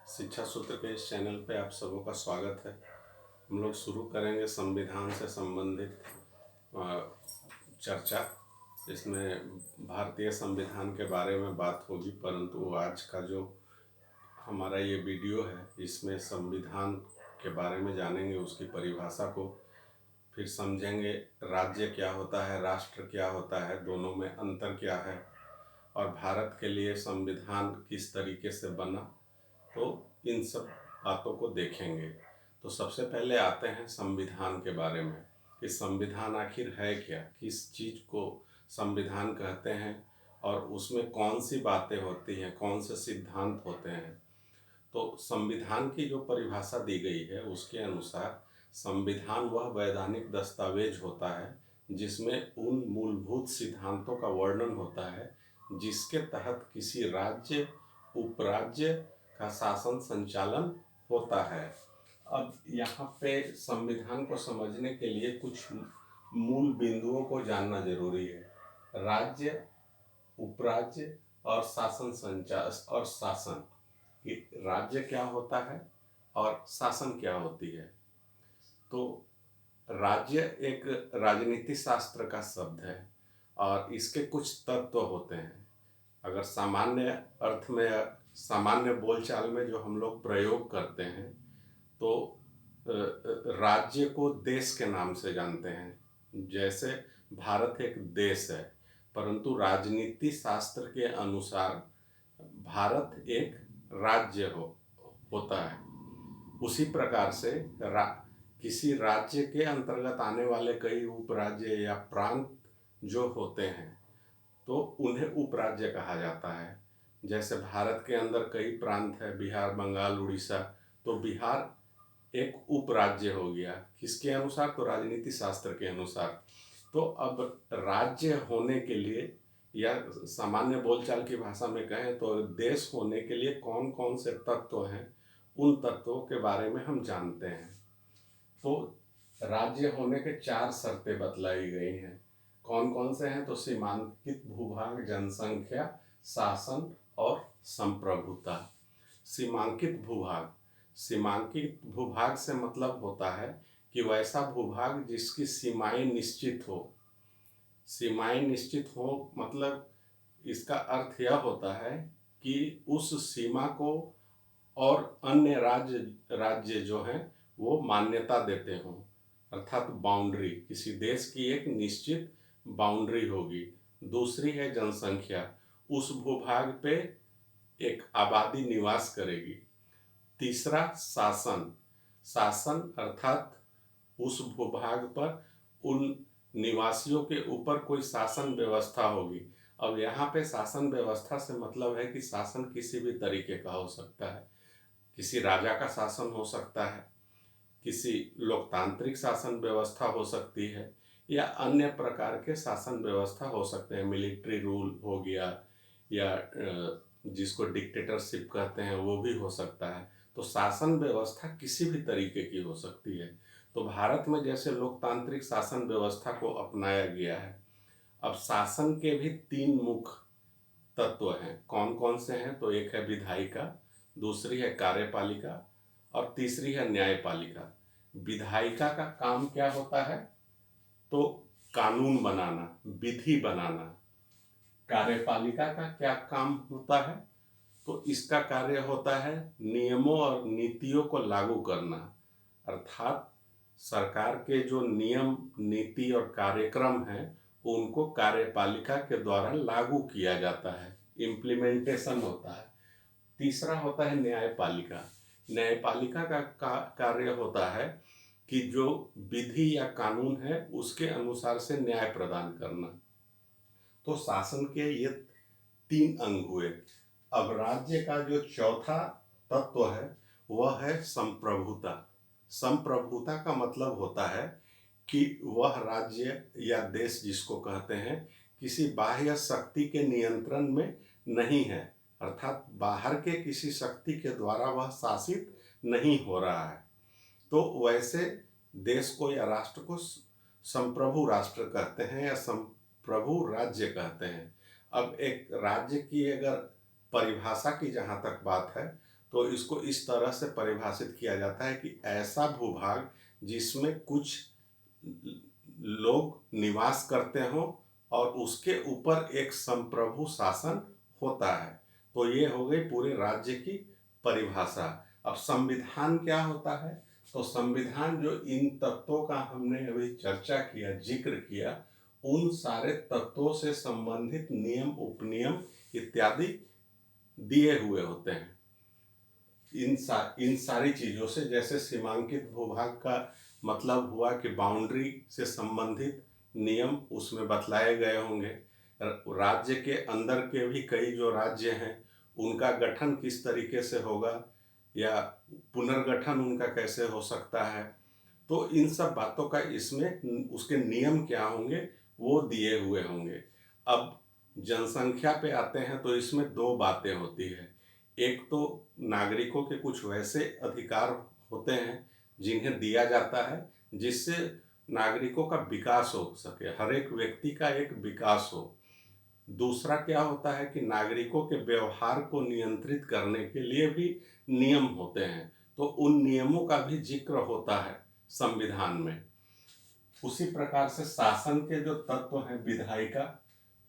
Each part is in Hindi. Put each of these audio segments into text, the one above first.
शिक्षा सूत्र के इस चैनल पे आप सबों का स्वागत है। हम लोग शुरू करेंगे संविधान से संबंधित चर्चा, जिसमें भारतीय संविधान के बारे में बात होगी। परंतु आज का जो हमारा ये वीडियो है, इसमें संविधान के बारे में जानेंगे, उसकी परिभाषा को, फिर समझेंगे राज्य क्या होता है, राष्ट्र क्या होता है, दोनों में अंतर क्या है, और भारत के लिए संविधान किस तरीके से बना। तो इन सब बातों को देखेंगे। तो सबसे पहले आते हैं संविधान के बारे में कि संविधान आखिर है क्या, किस चीज़ को संविधान कहते हैं और उसमें कौन सी बातें होती हैं, कौन से सिद्धांत होते हैं। तो संविधान की जो परिभाषा दी गई है उसके अनुसार संविधान वह वैधानिक दस्तावेज होता है जिसमें उन मूलभूत सिद्धांतों का वर्णन होता है जिसके तहत किसी राज्य उपराज्य का शासन संचालन होता है। अब यहाँ पे संविधान को समझने के लिए कुछ मूल बिंदुओं को जानना जरूरी है। राज्य, उपराज्य और शासन कि राज्य क्या होता है और शासन क्या होती है। तो राज्य एक राजनीति शास्त्र का शब्द है और इसके कुछ तत्व होते हैं। अगर सामान्य अर्थ में, सामान्य बोलचाल में जो हम लोग प्रयोग करते हैं, तो राज्य को देश के नाम से जानते हैं। जैसे भारत एक देश है, परंतु राजनीति शास्त्र के अनुसार भारत एक राज्य होता है। उसी प्रकार से किसी राज्य के अंतर्गत आने वाले कई उपराज्य या प्रांत जो होते हैं तो उन्हें उपराज्य कहा जाता है। जैसे भारत के अंदर कई प्रांत है, बिहार, बंगाल, उड़ीसा, तो बिहार एक उपराज्य हो गया। किसके अनुसार? तो राजनीति शास्त्र के अनुसार। तो अब राज्य होने के लिए, या सामान्य बोलचाल की भाषा में कहें तो देश होने के लिए कौन कौन से तत्व हैं, उन तत्वों के बारे में हम जानते हैं। तो राज्य होने के 4 शर्तें बतलाई गई हैं। कौन कौन से हैं? तो सीमांकित भूभाग, जनसंख्या, शासन और संप्रभुता। सीमांकित भूभाग, सीमांकित भूभाग से मतलब होता है कि वैसा भूभाग जिसकी सीमाएं निश्चित हो। सीमाएं निश्चित हो मतलब इसका अर्थ यह होता है कि उस सीमा को और अन्य राज्य जो हैं वो मान्यता देते हों। अर्थात बाउंड्री, किसी देश की एक निश्चित बाउंड्री होगी। दूसरी है जनसंख्या, उस भूभाग पे एक आबादी निवास करेगी। तीसरा शासन, शासन अर्थात उस भूभाग पर उन निवासियों के ऊपर कोई शासन व्यवस्था होगी। अब यहाँ पे शासन व्यवस्था से मतलब है कि शासन किसी भी तरीके का हो सकता है। किसी राजा का शासन हो सकता है, किसी लोकतांत्रिक शासन व्यवस्था हो सकती है, या अन्य प्रकार के शासन व्यवस्था हो सकते हैं। मिलिट्री रूल हो गया, या जिसको डिक्टेटरशिप कहते हैं वो भी हो सकता है। तो शासन व्यवस्था किसी भी तरीके की हो सकती है। तो भारत में जैसे लोकतांत्रिक शासन व्यवस्था को अपनाया गया है। अब शासन के भी 3 मुख्य तत्व हैं। कौन कौन से हैं? तो एक है विधायिका, दूसरी है कार्यपालिका और तीसरी है न्यायपालिका। विधायिका का काम क्या होता है? तो कानून बनाना, विधि बनाना। कार्यपालिका का क्या काम होता है? तो इसका कार्य होता है नियमों और नीतियों को लागू करना। अर्थात सरकार के जो नियम, नीति और कार्यक्रम हैं उनको कार्यपालिका के द्वारा लागू किया जाता है, इम्प्लीमेंटेशन होता है। तीसरा होता है न्यायपालिका। न्यायपालिका का कार्य होता है कि जो विधि या कानून है उसके अनुसार से न्याय प्रदान करना। तो शासन के ये 3 अंग हुए। अब राज्य का जो चौथा तत्व है वह है संप्रभुता। संप्रभुता का मतलब होता है कि वह राज्य या देश जिसको कहते हैं किसी बाह्य शक्ति के नियंत्रण में नहीं है। अर्थात बाहर के किसी शक्ति के द्वारा वह शासित नहीं हो रहा है। तो वैसे देश को या राष्ट्र को संप्रभु राष्ट्र कहते हैं या संप्रभु राज्य कहते हैं। अब एक राज्य की अगर परिभाषा की जहाँ तक बात है तो इसको इस तरह से परिभाषित किया जाता है कि ऐसा भूभाग जिसमें कुछ लोग निवास करते हों और उसके ऊपर एक संप्रभु शासन होता है। तो ये हो गई पूरे राज्य की परिभाषा। अब संविधान क्या होता है? तो संविधान जो इन तत्वों का हमने अभी चर्चा किया, जिक्र किया, उन सारे तत्वों से संबंधित नियम, उपनियम इत्यादि दिए हुए होते हैं। इन सारी चीज़ों से, जैसे सीमांकित भूभाग का मतलब हुआ कि बाउंड्री से संबंधित नियम उसमें बतलाए गए होंगे। राज्य के अंदर के भी कई जो राज्य हैं उनका गठन किस तरीके से होगा या पुनर्गठन उनका कैसे हो सकता है, तो इन सब बातों का इसमें उसके नियम क्या होंगे वो दिए हुए होंगे। अब जनसंख्या पे आते हैं तो इसमें दो बातें होती है। एक तो नागरिकों के कुछ वैसे अधिकार होते हैं जिन्हें दिया जाता है जिससे नागरिकों का विकास हो सके, हर एक व्यक्ति का एक विकास हो। दूसरा क्या होता है कि नागरिकों के व्यवहार को नियंत्रित करने के लिए भी नियम होते हैं, तो उन नियमों का भी जिक्र होता है संविधान में। उसी प्रकार से शासन के जो तत्व हैं, विधायिका,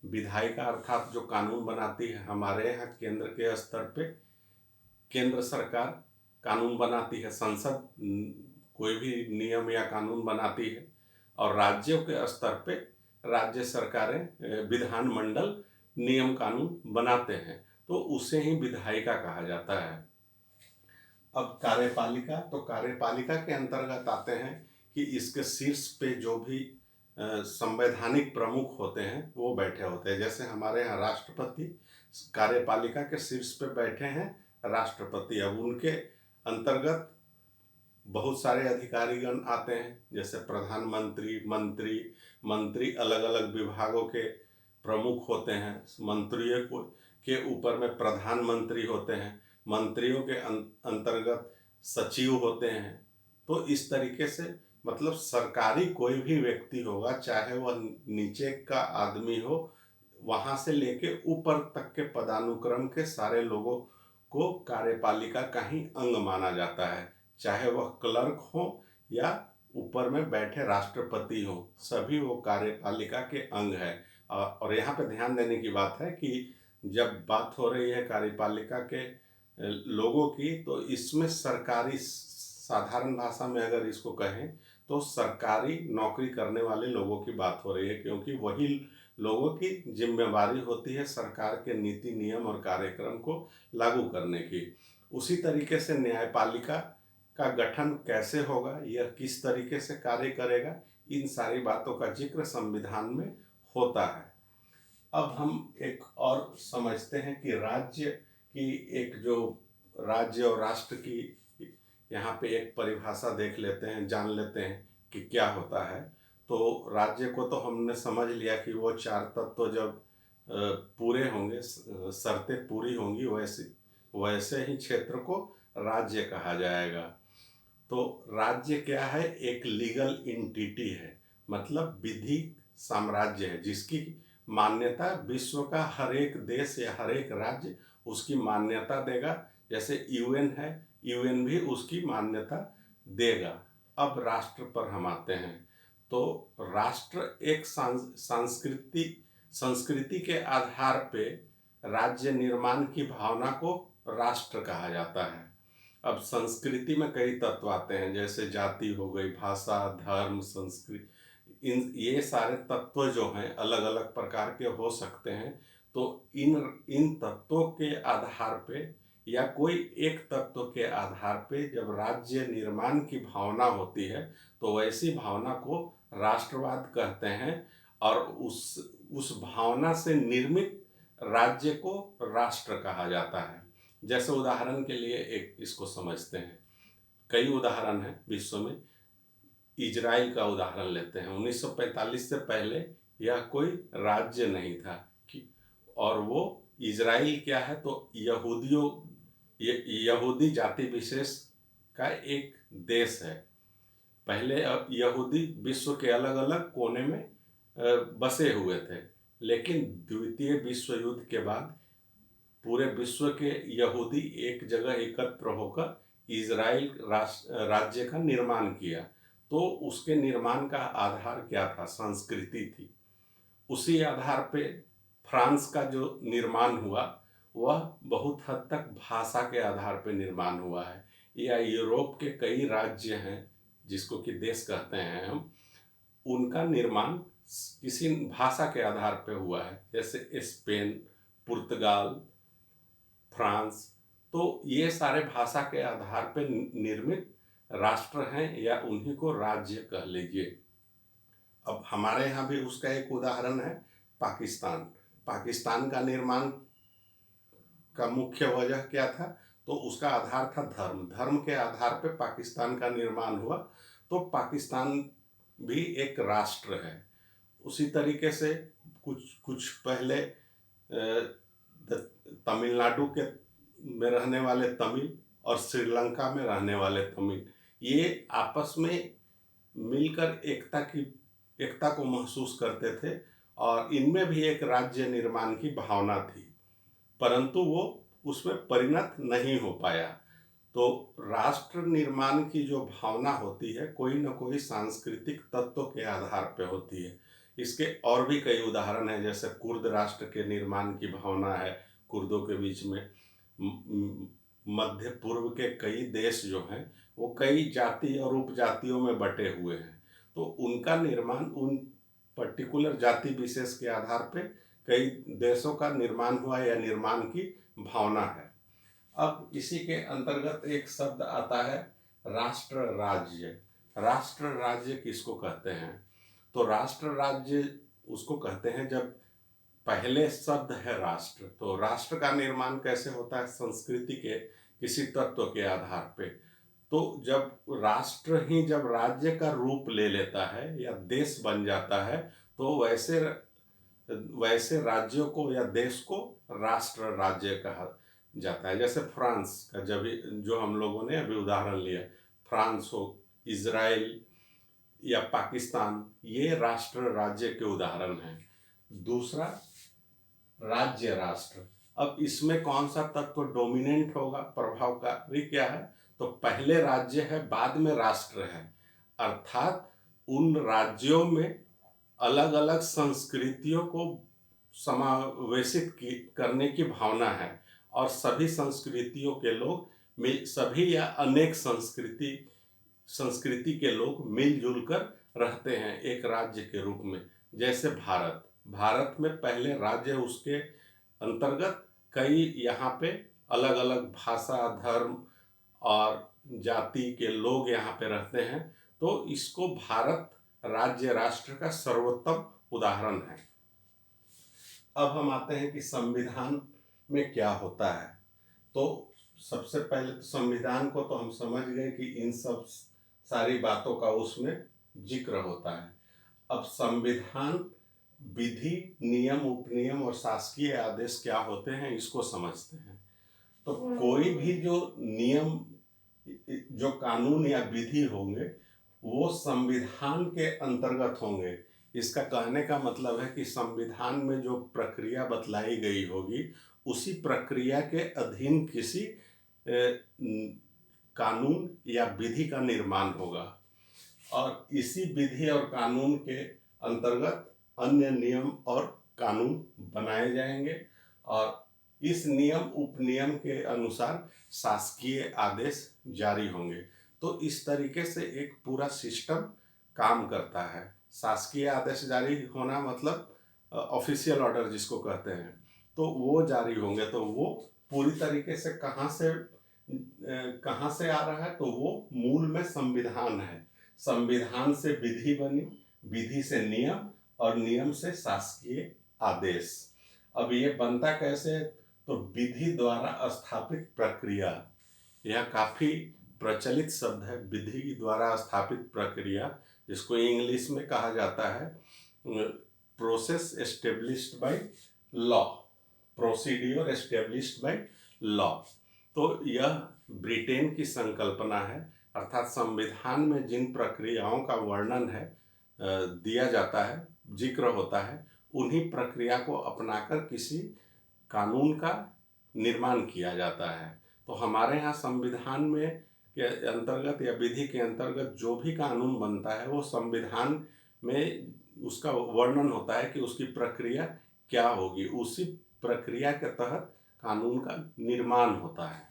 विधायिका अर्थात जो कानून बनाती है, हमारे यहाँ केंद्र के स्तर पे केंद्र सरकार कानून बनाती है, संसद कोई भी नियम या कानून बनाती है, और राज्यों के स्तर पे राज्य सरकारें, विधानमंडल नियम कानून बनाते हैं, तो उसे ही विधायिका कहा जाता है। अब कार्यपालिका, तो कार्यपालिका के अंतर्गत आते हैं कि इसके शीर्ष पे जो भी संवैधानिक प्रमुख होते हैं वो बैठे होते हैं। जैसे हमारे यहाँ राष्ट्रपति कार्यपालिका के शीर्ष पे बैठे हैं, राष्ट्रपति। अब उनके अंतर्गत बहुत सारे अधिकारीगण आते हैं, जैसे प्रधानमंत्री, मंत्री अलग अलग विभागों के प्रमुख होते हैं। मंत्रियों को के ऊपर में प्रधानमंत्री होते हैं, मंत्रियों के अंतर्गत सचिव होते हैं। तो इस तरीके से मतलब सरकारी कोई भी व्यक्ति होगा, चाहे वह नीचे का आदमी हो, वहाँ से लेके ऊपर तक के पदानुक्रम के सारे लोगों को कार्यपालिका का ही अंग माना जाता है। चाहे वह क्लर्क हो या ऊपर में बैठे राष्ट्रपति हो, सभी वो कार्यपालिका के अंग है। और यहाँ पे ध्यान देने की बात है कि जब बात हो रही है कार्यपालिका के लोगों की, तो इसमें सरकारी, साधारण भाषा में अगर इसको कहें तो सरकारी नौकरी करने वाले लोगों की बात हो रही है, क्योंकि वही लोगों की जिम्मेवारी होती है सरकार के नीति, नियम और कार्यक्रम को लागू करने की। उसी तरीके से न्यायपालिका का गठन कैसे होगा, यह किस तरीके से कार्य करेगा, इन सारी बातों का जिक्र संविधान में होता है। अब हम एक और समझते हैं कि राज्य की एक जो राज्य और राष्ट्र की यहाँ पे एक परिभाषा देख लेते हैं, जान लेते हैं कि क्या होता है। तो राज्य को तो हमने समझ लिया कि वो चार तत्व जब पूरे होंगे, शर्तें पूरी होंगी, वैसे ही क्षेत्र को राज्य कहा जाएगा। तो राज्य क्या है? एक लीगल एंटिटी है, मतलब विधि साम्राज्य है, जिसकी मान्यता विश्व का हर एक देश या हर एक राज्य उसकी मान्यता देगा। जैसे यूएन है, यूएन भी उसकी मान्यता देगा। अब राष्ट्र पर हम आते हैं, तो राष्ट्र एक संस्कृति के आधार पे राज्य निर्माण की भावना को राष्ट्र कहा जाता है। अब संस्कृति में कई तत्व आते हैं, जैसे जाति हो गई, भाषा, धर्म, संस्कृति, ये सारे तत्व जो हैं अलग अलग प्रकार के हो सकते हैं। तो इन तत्वों के आधार पे या कोई एक तत्व के आधार पे जब राज्य निर्माण की भावना होती है, तो वैसी भावना को राष्ट्रवाद कहते हैं, और उस भावना से निर्मित राज्य को राष्ट्र कहा जाता है। जैसे उदाहरण के लिए एक इसको समझते हैं, कई उदाहरण हैं विश्व में। इजराइल का उदाहरण लेते हैं। 1945 से पहले यह कोई राज्य नहीं था और वो इजराइल क्या है, तो यहूदी जाति विशेष का एक देश है। पहले यहूदी विश्व के अलग अलग कोने में बसे हुए थे, लेकिन द्वितीय विश्व युद्ध के बाद पूरे विश्व के यहूदी एक जगह एकत्र होकर इज़राइल राज्य का निर्माण किया। तो उसके निर्माण का आधार क्या था? संस्कृति थी। उसी आधार पे फ्रांस का जो निर्माण हुआ वह बहुत हद तक भाषा के आधार पे निर्माण हुआ है। या यूरोप के कई राज्य हैं जिसको कि देश कहते हैं हम, उनका निर्माण किसी भाषा के आधार पे हुआ है, जैसे स्पेन, पुर्तगाल, फ्रांस। तो ये सारे भाषा के आधार पे निर्मित राष्ट्र हैं या उन्हीं को राज्य कह लीजिए। अब हमारे यहाँ भी उसका एक उदाहरण है पाकिस्तान। पाकिस्तान का निर्माण का मुख्य वजह क्या था? तो उसका आधार था धर्म। धर्म के आधार पे पाकिस्तान का निर्माण हुआ। तो पाकिस्तान भी एक राष्ट्र है। उसी तरीके से कुछ कुछ पहले तमिलनाडु के में रहने वाले तमिल और श्रीलंका में रहने वाले तमिल, ये आपस में मिलकर एकता को महसूस करते थे और इनमें भी एक राज्य निर्माण की भावना थी, परंतु वो उसमें परिणत नहीं हो पाया। तो राष्ट्र निर्माण की जो भावना होती है कोई न कोई सांस्कृतिक तत्व के आधार पे होती है। इसके और भी कई उदाहरण हैं, जैसे कुर्द राष्ट्र के निर्माण की भावना है कुर्दों के बीच में। मध्य पूर्व के कई देश जो हैं वो कई जाति और उपजातियों में बटे हुए हैं, तो उनका निर्माण उन पर्टिकुलर जाति विशेष के आधार पे कई देशों का निर्माण हुआ या निर्माण की भावना है। अब इसी के अंतर्गत एक शब्द आता है राष्ट्र राज्य। राष्ट्र राज्य किसको कहते हैं? तो राष्ट्र राज्य उसको कहते हैं जब पहले शब्द है राष्ट्र। तो राष्ट्र का निर्माण कैसे होता है? संस्कृति के किसी तत्व के आधार पे। तो जब राष्ट्र ही जब राज्य का रूप ले लेता है या देश बन जाता है तो वैसे राज्यों को या देश को राष्ट्र राज्य कहा जाता है। जैसे फ्रांस का जब जो हम लोगों ने अभी उदाहरण लिया, फ्रांस हो, इजराइल या पाकिस्तान, ये राष्ट्र राज्य के उदाहरण हैं। दूसरा राज्य राष्ट्र। अब इसमें कौन सा तत्व डोमिनेंट होगा, प्रभावकारी क्या है? तो पहले राज्य है, बाद में राष्ट्र है। अर्थात उन राज्यों में अलग अलग संस्कृतियों को समावेशित करने की भावना है और सभी संस्कृतियों के लोग सभी या अनेक संस्कृति के लोग मिलजुल कर रहते हैं एक राज्य के रूप में। जैसे भारत में पहले राज्य, उसके अंतर्गत कई यहाँ पे अलग अलग भाषा, धर्म और जाति के लोग यहाँ पे रहते हैं, तो इसको भारत राज्य राष्ट्र का सर्वोत्तम उदाहरण है। अब हम आते हैं कि संविधान में क्या होता है। तो सबसे पहले तो संविधान को तो हम समझ गए कि इन सब सारी बातों का उसमें जिक्र होता है। अब संविधान विधि, नियम, उपनियम और शासकीय आदेश क्या होते हैं इसको समझते हैं। तो कोई भी जो नियम, जो कानून या विधि होंगे वो संविधान के अंतर्गत होंगे। इसका कहने का मतलब है कि संविधान में जो प्रक्रिया बतलाई गई होगी उसी प्रक्रिया के अधीन किसी कानून या विधि का निर्माण होगा और इसी विधि और कानून के अंतर्गत अन्य नियम और कानून बनाए जाएंगे और इस नियम उपनियम के अनुसार शासकीय आदेश जारी होंगे। तो इस तरीके से एक पूरा सिस्टम काम करता है। शासकीय आदेश जारी होना मतलब ऑफिशियल ऑर्डर जिसको कहते हैं, तो वो जारी होंगे। तो वो पूरी तरीके से कहाँ से आ रहा है? तो वो मूल में संविधान है। संविधान से विधि बनी, विधि से नियम और नियम से शासकीय आदेश। अब ये बनता कैसे? तो विधि द्वारा स्थापित प्रक्रिया, यह काफ़ी प्रचलित शब्द है, विधि द्वारा स्थापित प्रक्रिया, जिसको इंग्लिश में कहा जाता है process established by law, procedure established by law. तो यह ब्रिटेन की संकल्पना है। अर्थात संविधान में जिन प्रक्रियाओं का वर्णन है, दिया जाता है, जिक्र होता है, उन्हीं प्रक्रिया को अपनाकर किसी कानून का निर्माण किया जाता है। तो हमारे यहाँ संविधान में के अंतर्गत या विधि के अंतर्गत जो भी कानून बनता है वो संविधान में उसका वर्णन होता है कि उसकी प्रक्रिया क्या होगी, उसी प्रक्रिया के तहत कानून का निर्माण होता है।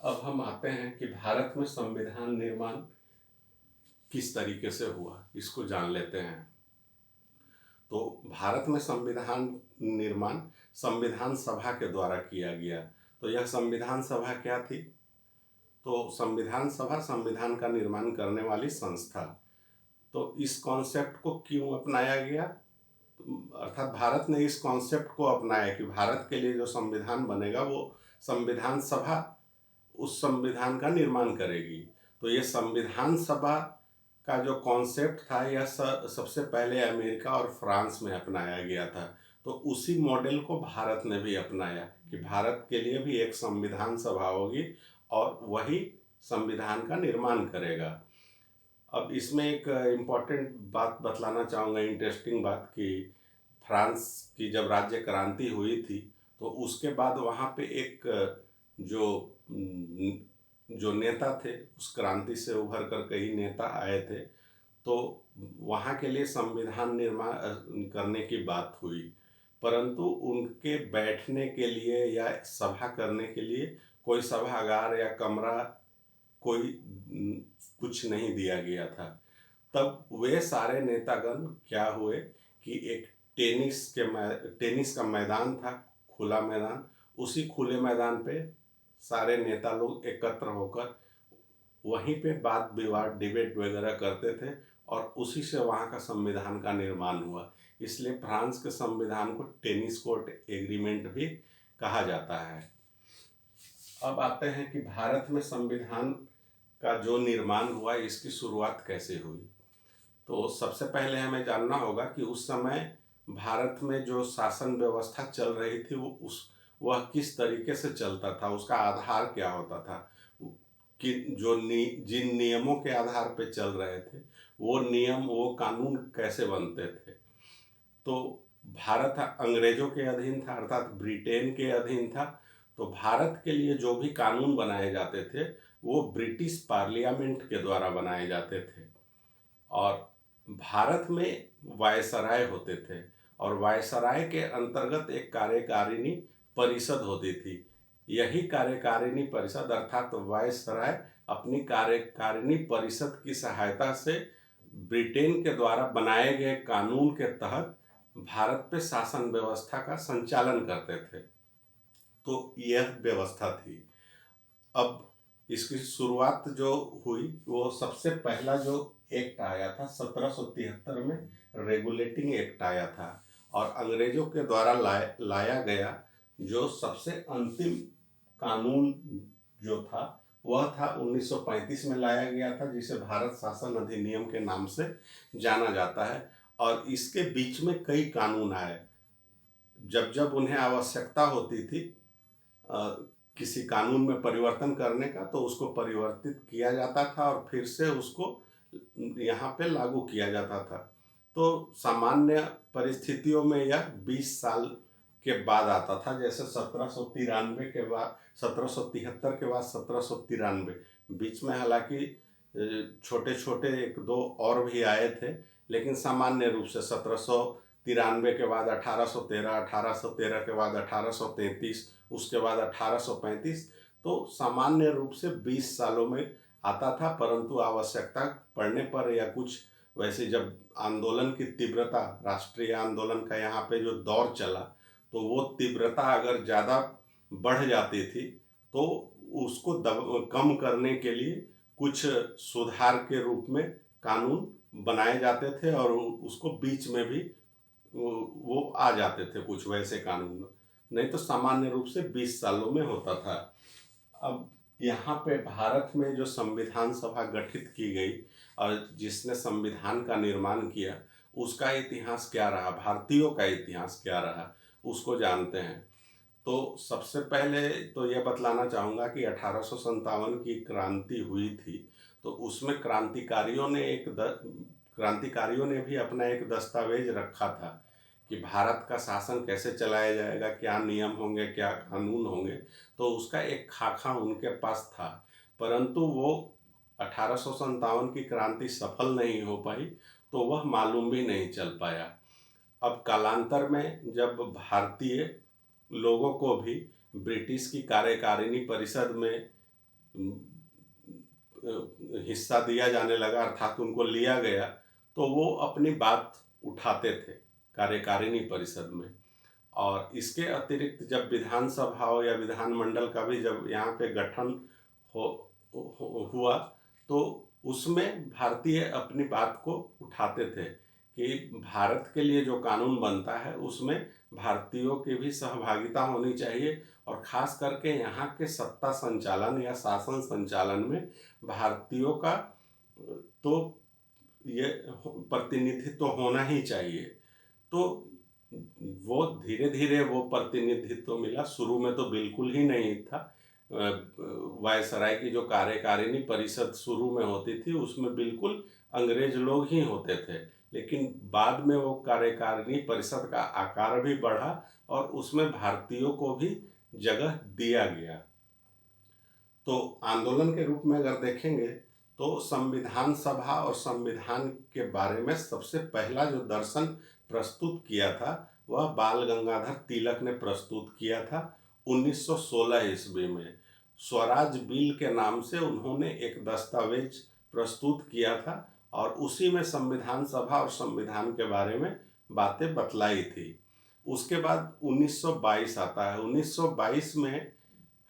अब हम आते हैं कि भारत में संविधान निर्माण किस तरीके से हुआ, इसको जान लेते हैं। तो भारत में संविधान निर्माण संविधान सभा के द्वारा किया गया। तो यह संविधान सभा क्या थी? तो संविधान सभा संविधान का निर्माण करने वाली संस्था। तो इस कॉन्सेप्ट को क्यों अपनाया गया? अर्थात भारत ने इस कॉन्सेप्ट को अपनाया कि भारत के लिए जो संविधान बनेगा वो संविधान सभा उस संविधान का निर्माण करेगी। तो ये संविधान सभा का जो कॉन्सेप्ट था यह सबसे पहले अमेरिका और फ्रांस में अपनाया गया था। तो उसी मॉडल को भारत ने भी अपनाया कि भारत के लिए भी एक संविधान सभा होगी और वही संविधान का निर्माण करेगा। अब इसमें एक इम्पॉर्टेंट बात बतलाना चाहूँगा, इंटरेस्टिंग बात, कि फ्रांस की जब राज्य क्रांति हुई थी तो उसके बाद वहाँ पे एक जो जो नेता थे, उस क्रांति से उभर कर कई नेता आए थे, तो वहाँ के लिए संविधान निर्माण करने की बात हुई, परंतु उनके बैठने के लिए या सभा करने के लिए कोई सभागार या कमरा कोई कुछ नहीं दिया गया था। तब वे सारे नेतागण क्या हुए कि एक टेनिस का मैदान था, खुला मैदान, उसी खुले मैदान पे सारे नेता लोग एकत्र होकर वहीं पे बात विवाद डिबेट वगैरह करते थे और उसी से वहाँ का संविधान का निर्माण हुआ। इसलिए फ्रांस के संविधान को टेनिस कोर्ट एग्रीमेंट भी कहा जाता है। अब आते हैं कि भारत में संविधान का जो निर्माण हुआ इसकी शुरुआत कैसे हुई। तो सबसे पहले हमें जानना होगा कि उस समय भारत में जो शासन व्यवस्था चल रही थी वह किस तरीके से चलता था, उसका आधार क्या होता था, कि जिन नियमों के आधार पे चल रहे थे वो नियम वो कानून कैसे बनते थे। तो भारत अंग्रेजों के अधीन था, अर्थात ब्रिटेन के अधीन था। तो भारत के लिए जो भी कानून बनाए जाते थे वो ब्रिटिश पार्लियामेंट के द्वारा बनाए जाते थे और भारत में वायसराय होते थे और वायसराय के अंतर्गत एक कार्यकारिणी परिषद होती थी। यही कार्यकारिणी परिषद अर्थात वायसराय अपनी कार्यकारिणी परिषद की सहायता से ब्रिटेन के द्वारा बनाए गए कानून के तहत भारत पे शासन व्यवस्था का संचालन करते थे। तो यह व्यवस्था थी। अब इसकी शुरुआत जो हुई वो सबसे पहला जो एक्ट आया था 1773 में रेगुलेटिंग एक्ट आया था और अंग्रेजों के द्वारा लाया गया जो सबसे अंतिम कानून जो था वह था 1935 में लाया गया था, जिसे भारत शासन अधिनियम के नाम से जाना जाता है। और इसके बीच में कई कानून आए। जब जब उन्हें आवश्यकता होती थी किसी कानून में परिवर्तन करने का तो उसको परिवर्तित किया जाता था और फिर से उसको यहाँ पे लागू किया जाता था। तो सामान्य परिस्थितियों में यह 20 साल के बाद आता था, जैसे 1793 के बाद 1773 के बाद 1793 बीच में हालांकि छोटे छोटे एक दो और भी आए थे, लेकिन सामान्य रूप से 1793 के बाद 1813, 1813 के बाद 1833, उसके बाद 1835, तो सामान्य रूप से 20 सालों में आता था। परंतु आवश्यकता पड़ने पर या कुछ वैसे जब आंदोलन की तीव्रता, राष्ट्रीय आंदोलन का यहाँ पे जो दौर चला, तो वो तीव्रता अगर ज़्यादा बढ़ जाती थी तो उसको कम करने के लिए कुछ सुधार के रूप में कानून बनाए जाते थे और उसको बीच में भी वो आ जाते थे कुछ वैसे कानून, नहीं तो सामान्य रूप से 20 सालों में होता था। अब यहाँ पे भारत में जो संविधान सभा गठित की गई और जिसने संविधान का निर्माण किया उसका इतिहास क्या रहा, भारतीयों का इतिहास क्या रहा, उसको जानते हैं। तो सबसे पहले तो यह बतलाना चाहूँगा कि 1857 की क्रांति हुई थी, तो उसमें क्रांतिकारियों ने भी अपना एक दस्तावेज रखा था कि भारत का शासन कैसे चलाया जाएगा, क्या नियम होंगे, क्या कानून होंगे, तो उसका एक खाका उनके पास था। परंतु वो 1857 की क्रांति सफल नहीं हो पाई, तो वह मालूम भी नहीं चल पाया। अब कालांतर में जब भारतीय लोगों को भी ब्रिटिश की कार्यकारिणी परिषद में हिस्सा दिया जाने लगा, अर्थात उनको लिया गया, तो वो अपनी बात उठाते थे कार्यकारिणी परिषद में। और इसके अतिरिक्त जब विधानसभा या विधानमंडल का भी जब यहाँ पे गठन हुआ, तो उसमें भारतीय अपनी बात को उठाते थे कि भारत के लिए जो कानून बनता है उसमें भारतीयों की भी सहभागिता होनी चाहिए, और ख़ास करके यहाँ के सत्ता संचालन या शासन संचालन में भारतीयों का तो ये प्रतिनिधित्व तो होना ही चाहिए। तो वो धीरे धीरे वो प्रतिनिधित्व मिला, शुरू में तो बिल्कुल ही नहीं था। वायसराय की जो कार्यकारिणी परिषद शुरू में होती थी उसमें बिल्कुल अंग्रेज लोग ही होते थे, लेकिन बाद में वो कार्यकारिणी परिषद का आकार भी बढ़ा और उसमें भारतीयों को भी जगह दिया गया। तो आंदोलन के रूप में अगर देखेंगे तो संविधान सभा और संविधान के बारे में सबसे पहला जो दर्शन प्रस्तुत किया था वह बाल गंगाधर तिलक ने प्रस्तुत किया था 1916 ईस्वी में। स्वराज बिल के नाम से उन्होंने एक दस्तावेज प्रस्तुत किया था और उसी में संविधान सभा और संविधान के बारे में बातें बतलाई थी। उसके बाद 1922 आता है। 1922 में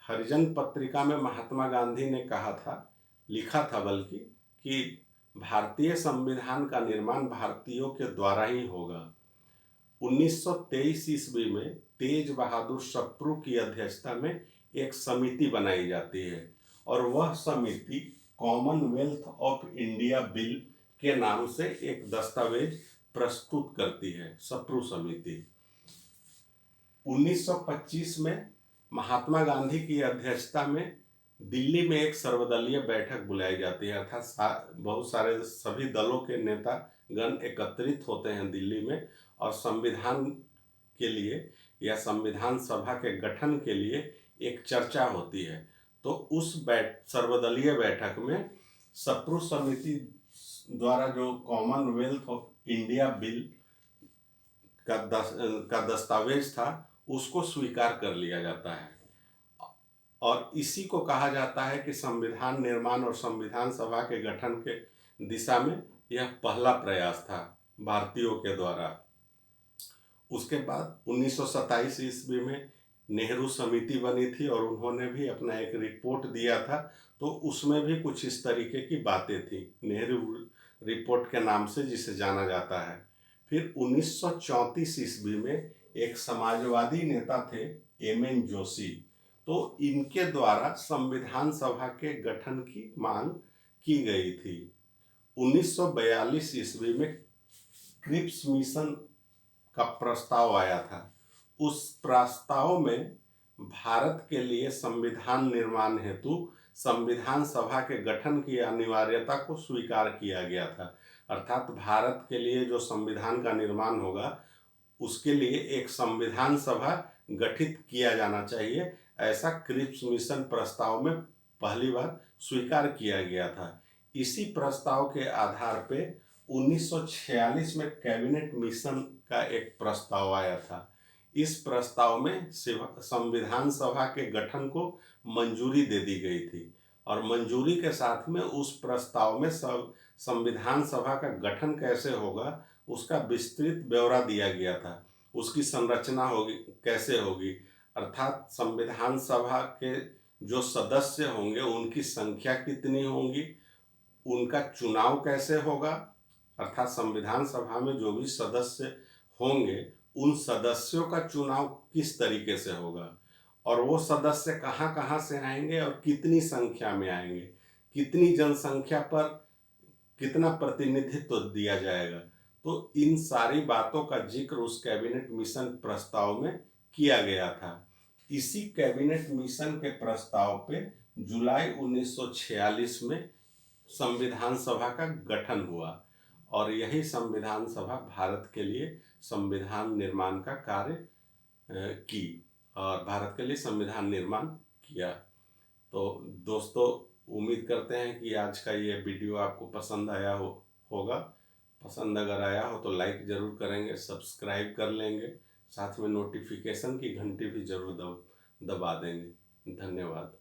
हरिजन पत्रिका में महात्मा गांधी ने कहा था, लिखा था बल्कि, कि भारतीय संविधान का निर्माण भारतीयों के द्वारा ही होगा। 1923 ईस्वी में तेज बहादुर सप्रू की अध्यक्षता में एक समिति बनाई जाती है और वह समिति कॉमनवेल्थ ऑफ इंडिया बिल के नाम से एक दस्तावेज प्रस्तुत करती है, सप्रू समिति। 1925 में महात्मा गांधी की अध्यक्षता में दिल्ली में एक सर्वदलीय बैठक बुलाई जाती है, अर्थात बहुत सारे सभी दलों के नेता गण एकत्रित होते हैं दिल्ली में और संविधान के लिए या संविधान सभा के गठन के लिए एक चर्चा होती है। तो उस सर्वदलीय बैठक में सप्रू समिति द्वारा जो कॉमनवेल्थ ऑफ इंडिया बिल का दस्तावेज था उसको स्वीकार कर लिया जाता है और इसी को कहा जाता है कि संविधान निर्माण और संविधान सभा के गठन के दिशा में यह पहला प्रयास था भारतीयों के द्वारा। उसके बाद 1927 ईस्वी में नेहरू समिति बनी थी और उन्होंने भी अपना एक रिपोर्ट दिया था, तो उसमें भी कुछ इस तरीके की बातें थी, नेहरू रिपोर्ट के नाम से जिसे जाना जाता है। फिर 1934 ईस्वी में एक समाजवादी नेता थे एम.एन. जोशी, तो इनके द्वारा संविधान सभा के गठन की मांग की गई थी। 1942 ईस्वी में क्रिप्स मिशन का प्रस्ताव आया था। उस प्रस्ताव में भारत के लिए संविधान निर्माण हेतु संविधान सभा के गठन की अनिवार्यता को स्वीकार किया गया था, अर्थात भारत के लिए जो संविधान का निर्माण होगा उसके लिए एक संविधान सभा गठित किया जाना चाहिए, ऐसा क्रिप्स मिशन प्रस्ताव में पहली बार स्वीकार किया गया था। इसी प्रस्ताव के आधार पे 1946 में कैबिनेट मिशन का एक प्रस्ताव आया था। इस प्रस्ताव में संविधान सभा के गठन को मंजूरी दे दी गई थी और मंजूरी के साथ में उस प्रस्ताव में संविधान सभा का गठन कैसे होगा उसका विस्तृत ब्यौरा दिया गया था। उसकी संरचना होगी कैसे होगी, अर्थात संविधान सभा के जो सदस्य होंगे उनकी संख्या कितनी होगी, उनका चुनाव कैसे होगा, अर्थात संविधान सभा में जो भी सदस्य होंगे उन सदस्यों का चुनाव किस तरीके से होगा और वो सदस्य कहाँ कहाँ से आएंगे और कितनी संख्या में आएंगे, कितनी जनसंख्या पर कितना प्रतिनिधित्व दिया जाएगा। तो इन सारी बातों का जिक्र उस कैबिनेट मिशन प्रस्ताव में किया गया था। इसी कैबिनेट मिशन के प्रस्ताव पे जुलाई 1946 में संविधान सभा का गठन हुआ और यही संविधान सभा भारत के लिए संविधान निर्माण का कार्य की और भारत के लिए संविधान निर्माण किया। तो दोस्तों, उम्मीद करते हैं कि आज का ये वीडियो आपको पसंद आया होगा। पसंद अगर आया हो तो लाइक ज़रूर करेंगे, सब्सक्राइब कर लेंगे, साथ में नोटिफिकेशन की घंटी भी ज़रूर दबा देंगे। धन्यवाद।